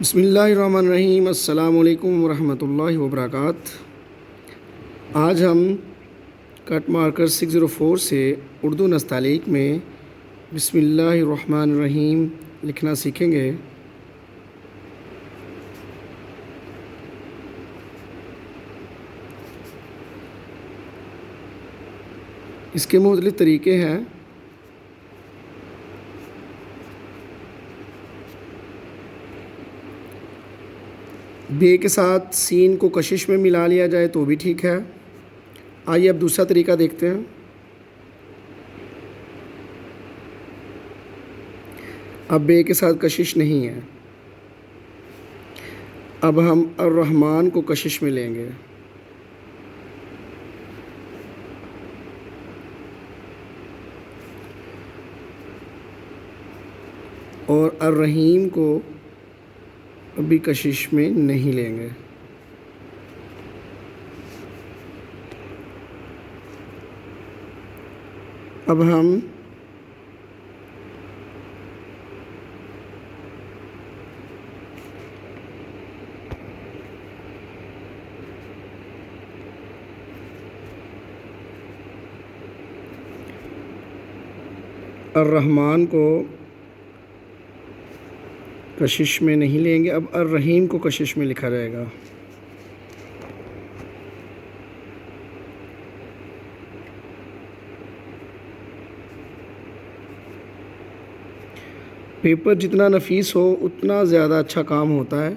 بسم اللہ الرحمن الرحیم۔ السلام علیکم ورحمۃ اللہ وبرکاتہ۔ آج ہم کٹ مارکر 604 سے اردو نستعلیق میں بسم اللہ الرحمن الرحیم لکھنا سیکھیں گے۔ اس کے مختلف طریقے ہیں۔ بے کے ساتھ سین کو کشش میں ملا لیا جائے تو بھی ٹھیک ہے۔ آئیے اب دوسرا طریقہ دیکھتے ہیں۔ اب بے کے ساتھ کشش نہیں ہے، اب ہم الرحمن کو کشش میں لیں گے۔ اور الرحیم کو ابھی کشش میں نہیں لیں گے۔ اب ہم الرحمن کو کشش میں نہیں لیں گے، اب الرحیم کو کشش میں لکھا جائے گا۔ پیپر جتنا نفیس ہو اتنا زیادہ اچھا کام ہوتا ہے۔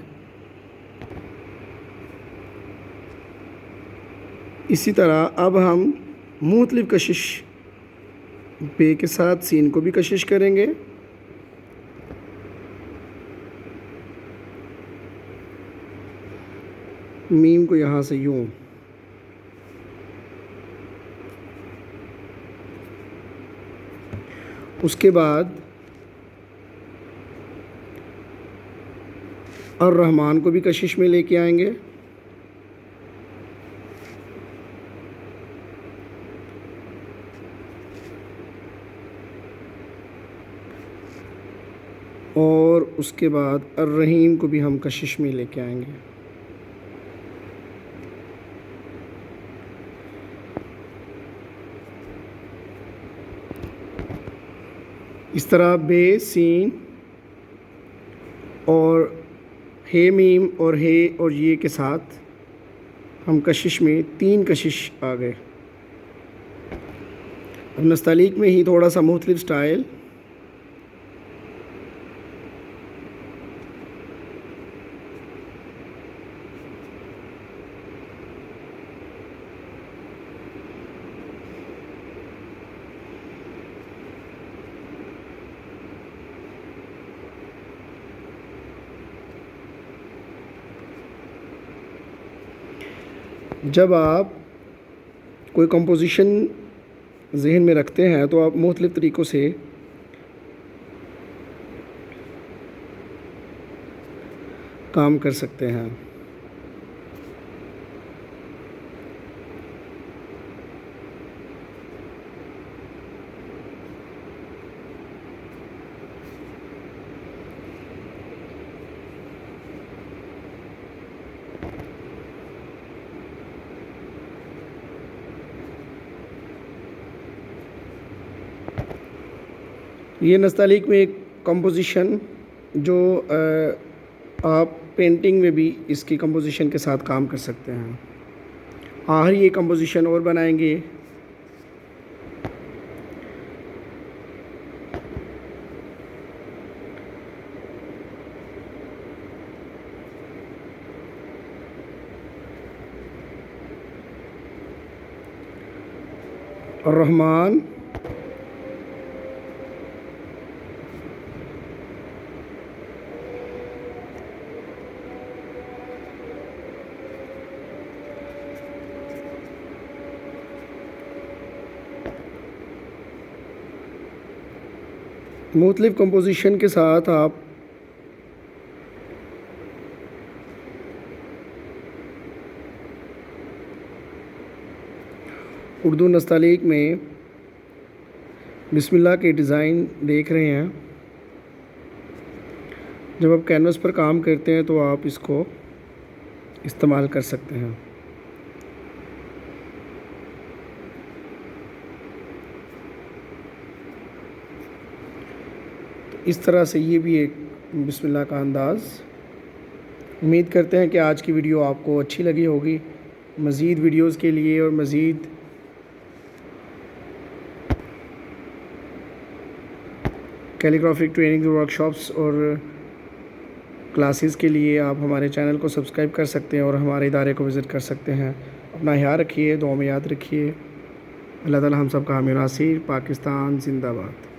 اسی طرح اب ہم مختلف کشش بے کے ساتھ سین کو بھی کشش کریں گے۔ میم کو یہاں سے یوں، اس کے بعد الرحمن کو بھی کشش میں لے کے آئیں گے۔ اور اس کے بعد الرحیم کو بھی ہم کشش میں لے کے آئیں گے۔ اس طرح بے، سین اور ہے میم اور ہے اور یہ کے ساتھ ہم کشش میں 3 کشش آ گئے۔ اب نستعلیق میں ہی تھوڑا سا مختلف سٹائل۔ جب آپ کوئی کمپوزیشن ذہن میں رکھتے ہیں تو آپ مختلف طریقوں سے کام کر سکتے ہیں۔ یہ نستعلیق میں ایک کمپوزیشن جو آپ پینٹنگ میں بھی اس کی کمپوزیشن کے ساتھ کام کر سکتے ہیں۔ آخر یہ کمپوزیشن اور بنائیں گے۔ الرحمن مختلف کمپوزیشن کے ساتھ آپ اردو نستعلیق میں بسم اللہ کے ڈیزائن دیکھ رہے ہیں۔ جب آپ کینوس پر کام کرتے ہیں تو آپ اس کو استعمال کر سکتے ہیں۔ اس طرح سے یہ بھی ایک بسم اللہ کا انداز۔ امید کرتے ہیں کہ آج کی ویڈیو آپ کو اچھی لگی ہوگی۔ مزید ویڈیوز کے لیے اور مزید کیلیگرافک ٹریننگ ورکشاپس اور کلاسز کے لیے آپ ہمارے چینل کو سبسکرائب کر سکتے ہیں اور ہمارے ادارے کو وزٹ کر سکتے ہیں۔ اپنا خیال رکھیے، دعاؤں میں یاد رکھیے۔ اللہ تعالی ہم سب کا حامی و ناصر۔ پاکستان زندہ باد۔